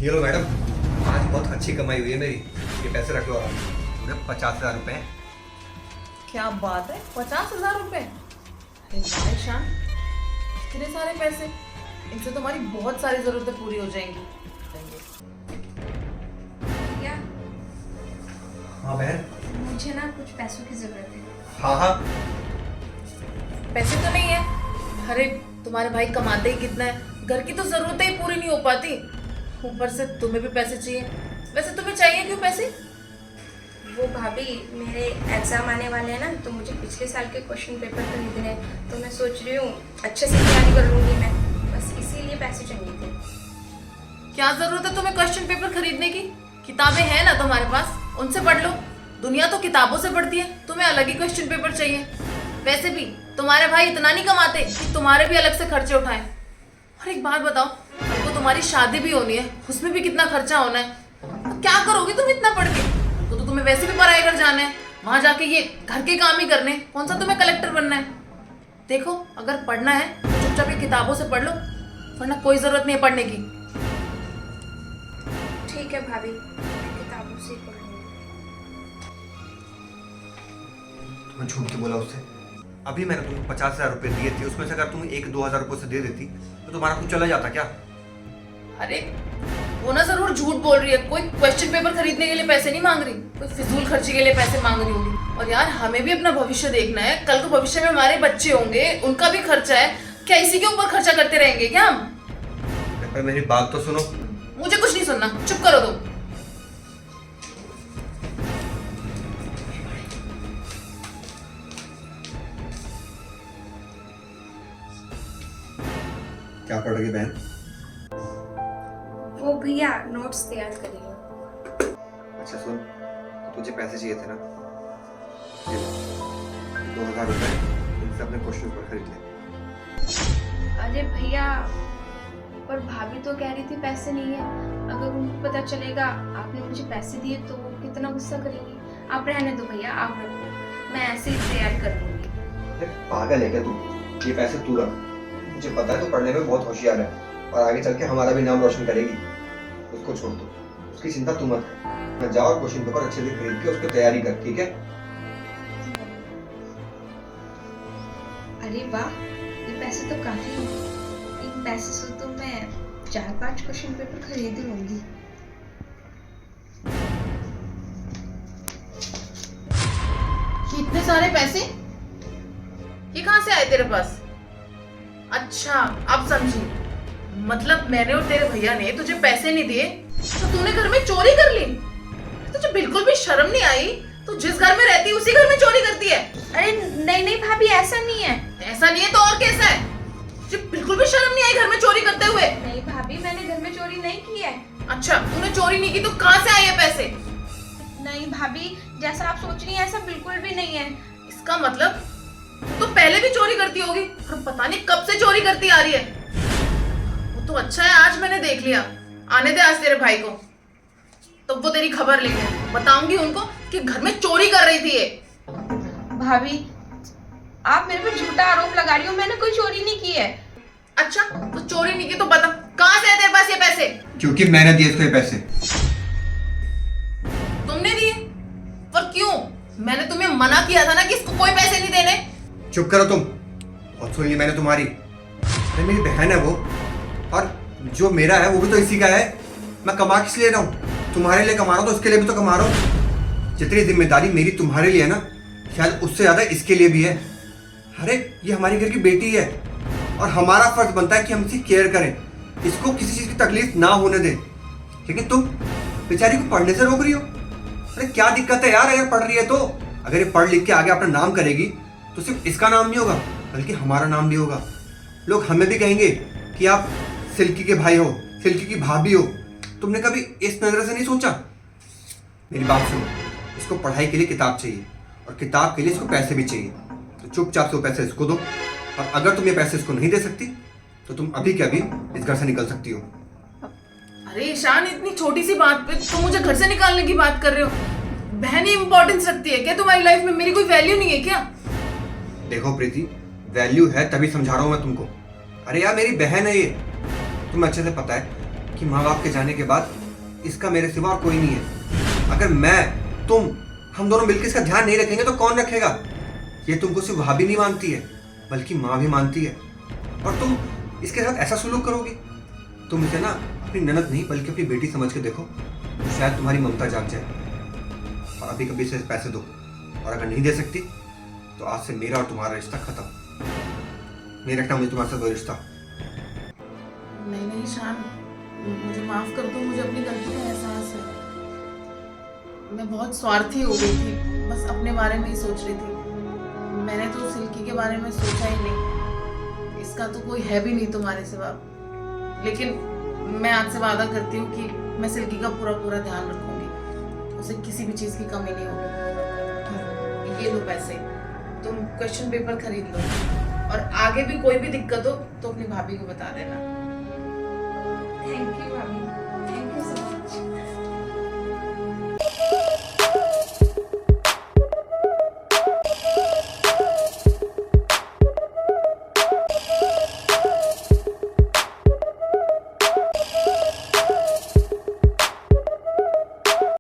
ये लो मैडम, आज बहुत अच्छी कमाई हुई है मेरी। ये पैसे रख लो आप। पूरे 50,000 रुपए हैं। क्या बात है, 50,000 रुपए? अरे वाह ईशान, इतने सारे पैसे, इनसे तुम्हारी बहुत सारी जरूरतें पूरी हो जाएंगी। क्या? हाँ बहन। मुझे ना कुछ पैसों की जरूरत है। हाँ हाँ। पैसे तो नहीं है? अरे तुम्हारे भाई कमाते ही कितना है, घर की तो जरूरतें ही पूरी नहीं हो पाती, ऊपर से तुम्हें भी पैसे चाहिए। वैसे तुम्हें चाहिए क्यों पैसे? वो भाभी, मेरे एग्ज़ाम आने वाले हैं ना, तो मुझे पिछले साल के क्वेश्चन पेपर खरीदने हैं, तो मैं सोच रही हूँ अच्छे से तैयारी कर लूँगी मैं, बस इसीलिए पैसे चाहिए थे। क्या जरूरत है तुम्हें क्वेश्चन पेपर खरीदने की? किताबें हैं ना तुम्हारे पास, उनसे पढ़ लो। दुनिया तो किताबों से पढ़ती है, तुम्हें अलग ही क्वेश्चन पेपर चाहिए। वैसे भी तुम्हारे भाई इतना नहीं कमाते कि तुम्हारे भी अलग से खर्चे उठाएं। और एक बात बताओ, तो तुम्हारी शादी भी होनी है, उसमें भी कितना खर्चा होना है। क्या करोगी तुम इतना पढ़ के? तो तुम्हें वैसे भी पढ़ाई कर जाना है, वहां जाके ये घर के काम ही करने। कौन सा तुम्हें कलेक्टर बनना है? देखो, अगर पढ़ना है तो चुपचाप ये किताबों से पढ़ लो, वरना कोई जरूरत नहीं है पढ़ने की। ठीक है भाभी, मैं किताबों से ही पढ़ूंगी। तुमने झूठ क्यों बोला उससे? अभी मैंने तुमको 50,000 रुपए दिए थे, उसमें से अगर तुम 1-2 हज़ार रुपए से दे देती तो तुम्हारा कुछ चला जाता क्या? अरे वो ना जरूर झूठ बोल रही है, कोई क्वेश्चन पेपर खरीदने के लिए पैसे नहीं मांग रही, कोई फिजूल खर्ची के लिए पैसे मांग रही होगी। और यार, हमें भी अपना भविष्य देखना है, कल को भविष्य में हमारे बच्चे होंगे, उनका भी खर्चा है। क्या इसी के ऊपर खर्चा करते रहेंगे क्या हम? पर मेरी बात तो सुनो। मुझे कुछ नहीं सुनना, चुप करो तुम। क्या पढ़ोगी बहन? वो भैया नोट्स तैयार करिए। अच्छा सुन, तुझे पैसे चाहिए थे ना, ये लो, 2,000 रुपए, इनसे अपने क्वेश्चन पेपर खरीद ले। अरे भैया, पर भाभी तो कह रही थी पैसे नहीं है, अगर उनको पता चलेगा आपने मुझे पैसे दिए तो वो कितना गुस्सा करेंगी। आप रहने दो भैया, आप रखो, मैं ऐसे ही तैयार कर लूंगी। अरे पागल है क्या तू? ये पैसे तू रख, मुझे पता है तू पढ़ने में बहुत होशियार है और आगे चल के हमारा भी नाम रोशन करेगी। उसको छोड़ दो, उसकी चिंता तू मत कर। मैं जाओ और क्वेश्चन पेपर अच्छे से खरीद के उसकी तैयारी कर, ठीक है? अरे वाह, ये पैसे तो काफी हैं। इन पैसे से तो मैं 4-5 क्वेश्चन पेपर खरीद लूंगी। ये इतने सारे पैसे, ये कहाँ से आए तेरे पास? अच्छा, अब समझी। मतलब मैंने और तेरे भैया ने तुझे पैसे नहीं दिए तो तूने घर में चोरी कर ली। तुझे बिल्कुल भी शर्म नहीं आई? तू जिस घर में रहती है उसी घर में चोरी करती है। अरे नहीं नहीं भाभी, ऐसा नहीं है। ऐसा नहीं है तो और कैसा है? तुझे बिल्कुल भी शर्म नहीं आई घर में चोरी करते हुए? नहीं भाभी, मैंने घर में चोरी नहीं की है। अच्छा, तूने चोरी नहीं की तो कहाँ से आए ये पैसे? नहीं भाभी, जैसा आप सोच रही हैं ऐसा बिल्कुल भी नहीं है। इसका मतलब तू तो पहले भी चोरी करती होगी और पता नहीं कब से चोरी करती आ रही है। वो तो अच्छा है, आज मैंने देख लिया। आने दे आज तेरे भाई को, तो वो तेरी खबर लेंगे। बताऊंगी उनको कि घर में चोरी कर रही थी ये। भाभी, आप मेरे पे झूठा आरोप लगा रही हो, मैंने कोई चोरी नहीं की है। अच्छा, तो चोरी नहीं की तो बता कहाँ से है तेरे पास ये पैसे? क्योंकि मैंने दिए इसको ये पैसे। तुमने दिए? पर क्यों? मैंने तुम्हें मना किया था ना कि इसको कोई पैसे नहीं देने। चुप करो तुम, और सुन ली मैंने तुम्हारी। अरे मेरी बहन है वो, और जो मेरा है वो भी तो इसी का है। मैं कमा किस लिए रहा हूँ? तुम्हारे लिए कमा रहा हूँ तो उसके लिए भी तो कमा रहा हूँ। जितनी जिम्मेदारी मेरी तुम्हारे लिए है ना, शायद उससे ज्यादा इसके लिए भी है। अरे ये हमारी घर की बेटी है और हमारा फर्ज बनता है कि हम इसकी केयर करें, इसको किसी चीज की तकलीफ ना होने दें। लेकिन तुम बेचारी को पढ़ने से रोक रही हो। अरे क्या दिक्कत है यार, अगर पढ़ रही है तो? अगर ये पढ़ लिख के आगे अपना नाम करेगी तो सिर्फ इसका नाम नहीं होगा बल्कि हमारा नाम भी होगा। लोग हमें भी कहेंगे कि आप सिल्की के भाई हो, सिल्की की भाभी हो। तुमने कभी इस नजर से नहीं सोचा? मेरी बात सुनो, इसको पढ़ाई के लिए किताब चाहिए और किताब के लिए इसको पैसे भी चाहिए, तो चुपचाप से वो पैसे इसको दो। और अगर तुम ये पैसे इसको नहीं दे सकती तो तुम अभी के अभी इस घर से निकल सकती हो। अरे ईशान, इतनी छोटी सी बात पे तुम मुझे घर से निकालने की बात कर रहे हो? बहन ही इंपॉर्टेंस रखती है क्या तुम्हारी लाइफ में? मेरी कोई वैल्यू नहीं है क्या? देखो प्रीति, वैल्यू है तभी समझा रहा हूं मैं तुमको। अरे यार मेरी बहन है ये, तुम्हें अच्छे से पता है कि माँ बाप के जाने के बाद इसका मेरे सिवा और कोई नहीं है। अगर मैं तुम हम दोनों मिलकर इसका ध्यान नहीं रखेंगे तो कौन रखेगा? ये तुमको सिर्फ भाभी नहीं मानती है बल्कि माँ भी मानती है, और तुम इसके साथ ऐसा सुलूक करोगी? तुम इसे ना अपनी ननद नहीं बल्कि अपनी बेटी समझ के देखो, तो शायद तुम्हारी ममता जाग जाए। और अभी कभी इसे पैसे दो, और अगर नहीं दे सकती तो आज से मेरा और तुम्हारा रिश्ता खत्म। नहीं रखना मुझे तुम्हारे साथ कोई रिश्ता। नहीं नहीं शान, मुझे माफ कर दो, मुझे अपनी गलती का एहसास है। मैं बहुत स्वार्थी हो गई थी, बस अपने बारे में ही सोच रही थी। मैंने तो सिल्की के बारे में सोचा ही नहीं, इसका तो कोई है भी नहीं तुम्हारे सिवा। लेकिन मैं आज से वादा करती हूँ कि मैं सिल्की का पूरा पूरा ध्यान रखूंगी, उसे किसी भी चीज़ की कमी नहीं होगी। ये लो पैसे, तुम क्वेश्चन पेपर खरीद लो, और आगे भी कोई भी दिक्कत हो तो अपनी भाभी को बता देना।